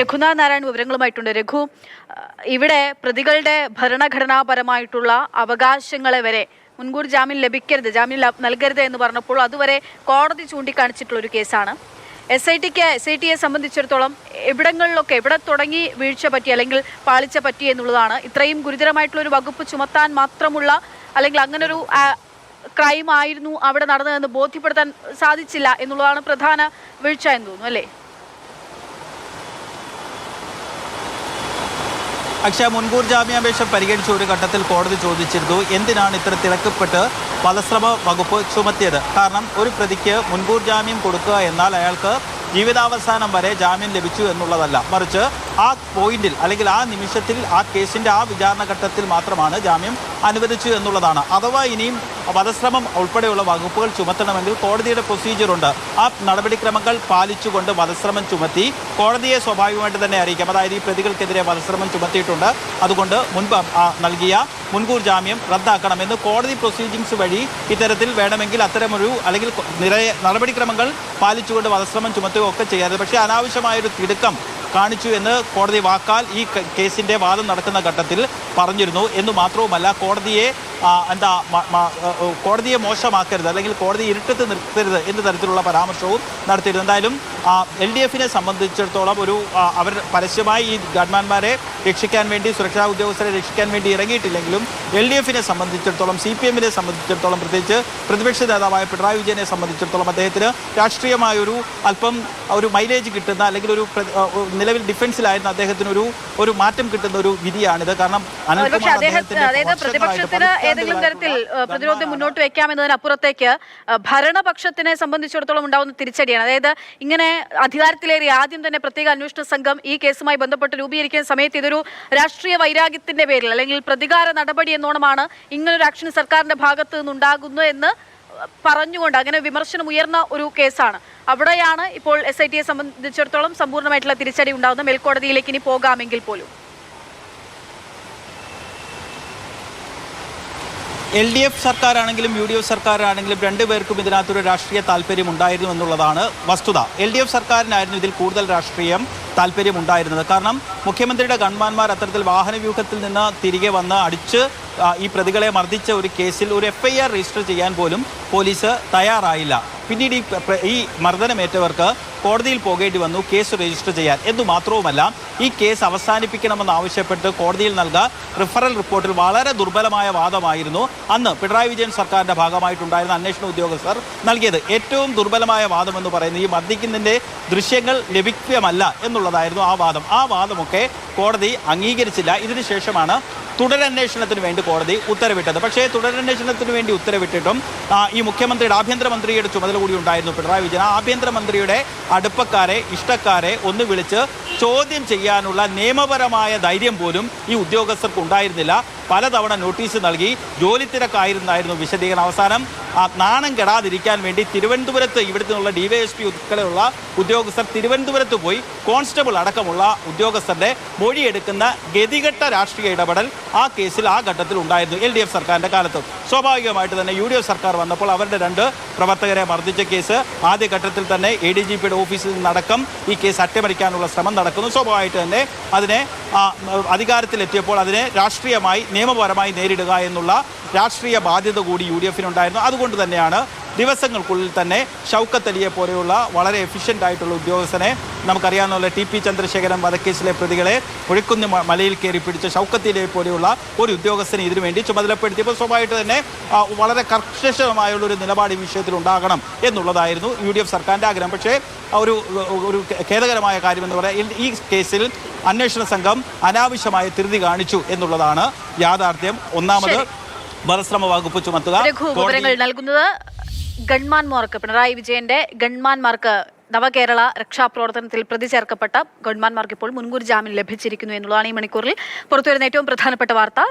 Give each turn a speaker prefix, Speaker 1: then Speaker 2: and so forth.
Speaker 1: രഘുനാഥ് നാരായൺ വിവരങ്ങളുമായിട്ടുണ്ട്. രഘു, ഇവിടെ പ്രതികളുടെ ഭരണഘടനാപരമായിട്ടുള്ള അവകാശങ്ങളെ വരെ മുൻകൂർ ജാമ്യം ലഭിക്കരുത്, ജാമ്യം നൽകരുത് എന്ന് പറഞ്ഞപ്പോൾ അതുവരെ കോടതി ചൂണ്ടിക്കാണിച്ചിട്ടുള്ള ഒരു കേസാണ്. എസ് ഐ ടിയെ സംബന്ധിച്ചിടത്തോളം എവിടെ തുടങ്ങി വീഴ്ച പറ്റി അല്ലെങ്കിൽ പാളിച്ച പറ്റി എന്നുള്ളതാണ്. ഇത്രയും ഗുരുതരമായിട്ടുള്ള ഒരു വകുപ്പ് ചുമത്താൻ മാത്രമുള്ള അല്ലെങ്കിൽ അങ്ങനൊരു ക്രൈം ആയിരുന്നു അവിടെ നടന്നതെന്ന് ബോധ്യപ്പെടുത്താൻ സാധിച്ചില്ല എന്നുള്ളതാണ് പ്രധാന വീഴ്ച എന്ന് തോന്നുന്നു, അല്ലേ?
Speaker 2: അക്ഷയ, മുൻകൂർ ജാമ്യാപേക്ഷ പരിഗണിച്ച ഒരു ഘട്ടത്തിൽ കോടതി ചോദിച്ചിരുന്നു എന്തിനാണ് ഇത്ര തിരക്കപ്പെട്ട് വധശ്രമ വകുപ്പ് ചുമത്തിയത്. കാരണം ഒരു പ്രതിക്ക് മുൻകൂർ ജാമ്യം കൊടുക്കുക എന്നാൽ അയാൾക്ക് ജീവിതാവസാനം വരെ ജാമ്യം ലഭിച്ചു എന്നുള്ളതല്ല, മറിച്ച് ആ പോയിന്റിൽ അല്ലെങ്കിൽ ആ നിമിഷത്തിൽ ആ കേസിൻ്റെ ആ വിചാരണ ഘട്ടത്തിൽ മാത്രമാണ് ജാമ്യം അനുവദിച്ചു എന്നുള്ളതാണ്. അഥവാ ഇനിയും വധശ്രമം ഉൾപ്പെടെയുള്ള വകുപ്പുകൾ ചുമത്തണമെങ്കിൽ കോടതിയുടെ പ്രൊസീജിയറുണ്ട്. ആ നടപടിക്രമങ്ങൾ പാലിച്ചുകൊണ്ട് വധശ്രമം ചുമത്തി കോടതിയെ സ്വാഭാവികമായിട്ട് തന്നെ അറിയിക്കാം. അതായത് ഈ പ്രതികൾക്കെതിരെ വധശ്രമം ചുമത്തിയിട്ടുണ്ട്, അതുകൊണ്ട് മുൻപ് നൽകിയ മുൻകൂർ ജാമ്യം റദ്ദാക്കണമെന്ന് കോടതി പ്രൊസീജിങ്സ് വഴി ഇത്തരത്തിൽ വേണമെങ്കിൽ അത്തരമൊരു അല്ലെങ്കിൽ നടപടിക്രമങ്ങൾ പാലിച്ചുകൊണ്ട് വധശ്രമം ചുമത്തുകയൊക്കെ ചെയ്യാറ്. പക്ഷേ അനാവശ്യമായൊരു തിടുക്കം കാണിച്ചു എന്ന് കോടതി വാക്കാൽ ഈ കേസിൻ്റെ വാദം നടക്കുന്ന ഘട്ടത്തിൽ പറഞ്ഞിരുന്നു. എന്ന് മാത്രവുമല്ല, കോടതിയെ മോശമാക്കരുത് അല്ലെങ്കിൽ കോടതി ഇരുട്ടത്ത് നിർത്തരുത് എന്ന തരത്തിലുള്ള പരാമർശവും നടത്തിയിരുന്നു. എന്തായാലും LDFനെ സംബന്ധിച്ചിടത്തോളം അവർ പരസ്യമായി ഈ ഗൺമാന്മാരെ രക്ഷിക്കാൻ വേണ്ടി, സുരക്ഷാ ഉദ്യോഗസ്ഥരെ രക്ഷിക്കാൻ വേണ്ടി ഇറങ്ങിയിട്ടില്ലെങ്കിലും LDFനെ സംബന്ധിച്ചിടത്തോളം, CPMനെ സംബന്ധിച്ചിടത്തോളം, പ്രത്യേകിച്ച് പ്രതിപക്ഷ നേതാവായ പിണറായി വിജയനെ സംബന്ധിച്ചിടത്തോളം അദ്ദേഹത്തിന് രാഷ്ട്രീയമായൊരു അല്പം ഒരു മൈലേജ് കിട്ടുന്ന അല്ലെങ്കിൽ ഒരു നിലവിൽ ഡിഫൻസിലായിരുന്ന അദ്ദേഹത്തിന് ഒരു മാറ്റം കിട്ടുന്ന ഒരു വിധിയാണിത്. കാരണം
Speaker 1: പ്രതിപക്ഷത്തിന് ഏതെങ്കിലും തരത്തിൽ പ്രതിരോധം മുന്നോട്ട് വെക്കാമെന്നതിനപ്പുറത്തേക്ക് ഭരണപക്ഷത്തിനെ സംബന്ധിച്ചിടത്തോളം ഉണ്ടാവുന്ന തിരിച്ചടിയാണ്. അതായത് ഇങ്ങനെ അധികാരത്തിലേറി ആദ്യം തന്നെ പ്രത്യേക അന്വേഷണ സംഘം ഈ കേസുമായി ബന്ധപ്പെട്ട് രൂപീകരിക്കുന്ന സമയത്ത് ഇതൊരു രാഷ്ട്രീയ വൈരാഗ്യത്തിന്റെ പേരിൽ അല്ലെങ്കിൽ പ്രതികാര നടപടി എന്നോണമാണ് ഇങ്ങനൊരു ആക്ഷൻ സർക്കാരിന്റെ ഭാഗത്ത് നിന്നുണ്ടാകുന്നു എന്ന് പറഞ്ഞുകൊണ്ട് അങ്ങനെ വിമർശനം ഉയർന്ന ഒരു കേസാണ്. അവിടെയാണ് ഇപ്പോൾ SITയെ സംബന്ധിച്ചിടത്തോളം സമ്പൂർണ്ണമായിട്ടുള്ള തിരിച്ചടി ഉണ്ടാകുന്നത്. മേൽക്കോടതിയിലേക്ക് ഇനി പോകാമെങ്കിൽ പോലും
Speaker 2: LDF സർക്കാരാണെങ്കിലും UDF സർക്കാരാണെങ്കിലും രണ്ടുപേർക്കും ഇതിനകത്തൊരു രാഷ്ട്രീയ താല്പര്യം ഉണ്ടായിരുന്നു എന്നുള്ളതാണ് വസ്തുത. LDF സർക്കാരിനായിരുന്നു ഇതിൽ കൂടുതൽ രാഷ്ട്രീയം താല്പര്യം ഉണ്ടായിരുന്നത്. കാരണം മുഖ്യമന്ത്രിയുടെ ഗൺമാന്മാർ അത്തരത്തിൽ വാഹനവ്യൂഹത്തിൽ നിന്ന് തിരികെ വന്ന് അടിച്ച് ഈ പ്രതികളെ മർദ്ദിച്ച ഒരു കേസിൽ ഒരു FIR രജിസ്റ്റർ ചെയ്യാൻ പോലും പോലീസ് തയ്യാറായില്ല. പിന്നീട് ഈ മർദ്ദനമേറ്റവർക്ക് കോടതിയിൽ പോകേണ്ടി വന്നു കേസ് രജിസ്റ്റർ ചെയ്യാൻ. എന്നുമാത്രവുമല്ല, ഈ കേസ് അവസാനിപ്പിക്കണമെന്ന് ആവശ്യപ്പെട്ട് കോടതിയിൽ നൽകിയ റിഫറൽ റിപ്പോർട്ടിൽ വളരെ ദുർബലമായ വാദമായിരുന്നു അന്ന് പിണറായി വിജയൻ സർക്കാരിൻ്റെ ഭാഗമായിട്ടുണ്ടായിരുന്ന അന്വേഷണ ഉദ്യോഗസ്ഥർ നൽകിയത്. ഏറ്റവും ദുർബലമായ വാദം എന്ന് പറയുന്നത് ഈ മർദ്ദിക്കുന്നതിൻ്റെ ദൃശ്യങ്ങൾ ലഭിക്കുകയല്ല എന്നുള്ളതായിരുന്നു ആ വാദം. ആ വാദമൊക്കെ കോടതി അംഗീകരിച്ചില്ല. ഇതിനുശേഷമാണ് തുടരന്വേഷണത്തിന് വേണ്ടി കോടതി ഉത്തരവിട്ടത്. പക്ഷേ തുടരന്വേഷണത്തിന് വേണ്ടി ഉത്തരവിട്ടിട്ടും ഈ മുഖ്യമന്ത്രിയുടെ ആഭ്യന്തരമന്ത്രിയുടെ ചുമതല കൂടി ഉണ്ടായിരുന്നു പിണറായി വിജയൻ. ആഭ്യന്തരമന്ത്രിയുടെ അടുപ്പക്കാരെ, ഇഷ്ടക്കാരെ ഒന്ന് വിളിച്ച് ചോദ്യം ചെയ്യാനുള്ള നിയമപരമായ ധൈര്യം പോലും ഈ ഉദ്യോഗസ്ഥർക്ക് ഉണ്ടായിരുന്നില്ല. പലതവണ നോട്ടീസ് നൽകി ജോലി തിരക്കായിരുന്നായിരുന്നു വിശദീകരണം. അവസാനം നാണം കെടാതിരിക്കാൻ വേണ്ടി തിരുവനന്തപുരത്ത് ഇവിടുത്തെ DYSP ഉൾപ്പെടെയുള്ള ഉദ്യോഗസ്ഥർ തിരുവനന്തപുരത്ത് പോയി കോൺസ്റ്റബിൾ അടക്കമുള്ള ഉദ്യോഗസ്ഥരുടെ മൊഴിയെടുക്കുന്ന ഗതികെട്ട രാഷ്ട്രീയ ഇടപെടൽ ആ കേസിൽ ആ ഘട്ടത്തിൽ ഉണ്ടായിരുന്നു LDF സർക്കാരിൻ്റെ കാലത്ത്. സ്വാഭാവികമായിട്ട് തന്നെ UDF സർക്കാർ വന്നപ്പോൾ അവരുടെ 2 പ്രവർത്തകരെ മർദ്ദിച്ച കേസ് ആദ്യഘട്ടത്തിൽ തന്നെ ADGPയുടെ ഓഫീസിൽ നിന്നടക്കം ഈ കേസ് അട്ടിമറിക്കാനുള്ള ശ്രമം നടക്കുന്നു. സ്വാഭാവികമായിട്ട് തന്നെ അതിനെ അധികാരത്തിലെത്തിയപ്പോൾ അതിനെ രാഷ്ട്രീയമായി നിയമപരമായി നേരിടുക എന്നുള്ള രാഷ്ട്രീയ ബാധ്യത കൂടി UDFനുണ്ടായിരുന്നു. അതുകൊണ്ട് തന്നെയാണ് ദിവസങ്ങൾക്കുള്ളിൽ തന്നെ ഷൗക്കത്ത് അലിയെ പോലെയുള്ള വളരെ എഫിഷ്യൻ്റ് ആയിട്ടുള്ള ഉദ്യോഗസ്ഥനെ, നമുക്കറിയാവുന്ന TP ചന്ദ്രശേഖരൻ വധക്കേസിലെ പ്രതികളെ ഒഴുക്കുന്ന് മലയിൽ കയറി പിടിച്ച ഷൗക്കത്ത് അലിയെ പോലെയുള്ള ഒരു ഉദ്യോഗസ്ഥനെ ഇതിനു വേണ്ടി ചുമതലപ്പെടുത്തിയപ്പോൾ സ്വാഭാവികമായിട്ട് തന്നെ വളരെ കർക്കശമായുള്ളൊരു നിലപാട് ഈ വിഷയത്തിൽ ഉണ്ടാകണം എന്നുള്ളതായിരുന്നു UDF സർക്കാരിൻ്റെ ആഗ്രഹം. പക്ഷേ ഒരു ഖേദകരമായ കാര്യമെന്ന് പറയാം, ഈ കേസിൽ അന്വേഷണ സംഘം അനാവശ്യമായ ധൃതി കാണിച്ചു എന്നുള്ളതാണ് യാഥാർത്ഥ്യം. ഒന്നാമത് വധശ്രമ വകുപ്പ് ചുമത്തുക.
Speaker 1: വിവരങ്ങൾ നൽകുന്നത് ഗൺമാൻമാർക്ക്, പിണറായി വിജയന്റെ ഗൺമാൻമാർക്ക്, നവകേരള രക്ഷാപ്രവർത്തനത്തിൽ പ്രതി ചേർക്കപ്പെട്ട ഗൺമാൻമാർക്ക് ഇപ്പോൾ മുൻകൂർ ജാമ്യം ലഭിച്ചിരിക്കുന്നു എന്നുള്ളതാണ് ഈ മണിക്കൂറിൽ പുറത്തുവരുന്ന ഏറ്റവും പ്രധാനപ്പെട്ട വാർത്ത.